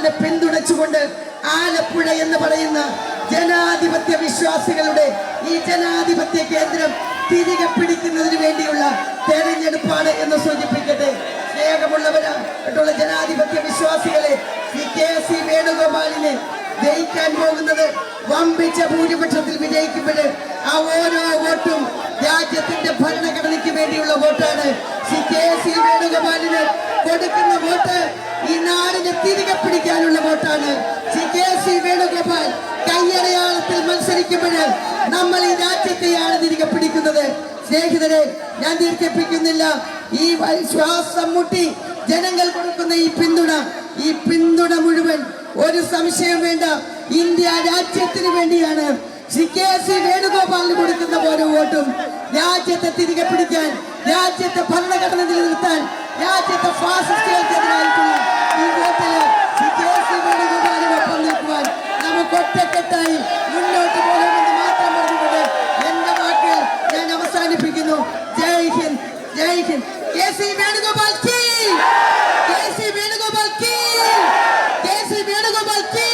രാജ്യത്തെ പിന്തുണച്ചുകൊണ്ട് ആലപ്പുഴ എന്ന് പറയുന്ന ജനാധിപത്യ വിശ്വാസികളുടെ ഈ ജനാധിപത്യ കേന്ദ്രം തിരികെ പിടിക്കുന്നതിന് വേണ്ടിയുള്ള തെരഞ്ഞെടുപ്പാണ് എന്ന് സൂചിപ്പിക്കട്ടെ. സ്നേഹമുള്ളവരായിട്ടുള്ള ജനാധിപത്യ വിശ്വാസികളെ, ഈ KC വേണുഗോപാലിനെ ജയിക്കാൻ പോകുന്നത് വമ്പിച്ച ഭൂരിപക്ഷത്തിൽ വിജയിക്കുമ്പോൾ ആ ഓരോ വോട്ടും രാജ്യത്തിന്റെ ഭരണഘടനയ്ക്ക് വേണ്ടിയുള്ള വോട്ടാണ്. KC വേണുഗോപാലിന് കൊടുക്കുന്ന വോട്ട് ഈ നാടിനെ തിരികെ പിടിക്കാനുള്ള വോട്ടാണ്. KC വേണുഗോപാൽ കയ്യടയാളത്തിൽ മത്സരിക്കുമ്പോൾ നമ്മൾ ഈ രാജ്യത്തെയാണ് തിരികെ പിടിക്കുന്നത്. സ്നേഹിതരെ, ഞാൻ ദീർഘിപ്പിക്കുന്നില്ല. ഈ ശ്വാസം മുട്ടി ജനങ്ങൾ കൊടുക്കുന്ന ഈ പിന്തുണ മുഴുവൻ ഒരു സംശയം വേണ്ട, ഇന്ത്യ രാജ്യത്തിന് വേണ്ടിയാണ്. KC വേണുഗോപാലിന് കൊടുക്കുന്ന ഓരോ വോട്ടും രാജ്യത്തെ തിരികെ പിടിക്കാൻ, രാജ്യത്തെ ഭരണഘടന നിലനിർത്താൻ, രാജ്യത്തെ ഫാസിസ്റ്റുകൾക്കെതിരായിട്ടുള്ള ഈ വോട്ടില് KC വേണുഗോപാലിനൊപ്പം നിൽക്കുവാൻ നമുക്ക് ഒറ്റക്കെട്ടായി മുന്നോട്ട് പോകാമെന്ന് മാത്രം പറഞ്ഞുകൊണ്ട് എന്റെ വാക്കുകൾ ഞാൻ അവസാനിപ്പിക്കുന്നു. ജയ് ഹിന്ദ്, ജയ് ഹിന്ദ്. KC വേണുഗോപാൽ കീ, KC വേണുഗോപാൽ കീ, KC വേണുഗോപാൽ കീ.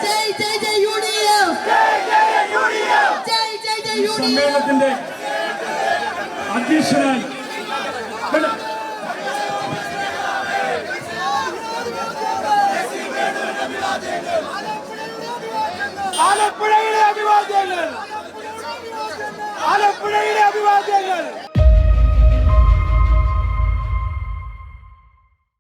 ജയ് ജയ് ജയ് UDF, ജയ് ജയ് ജയ് UDF. സമ്മേളനത്തിന്റെ അധ്യക്ഷനായി ആലപ്പുഴയിലെ അഭിവാദ്യങ്ങൾ, ആലപ്പുഴയിലെ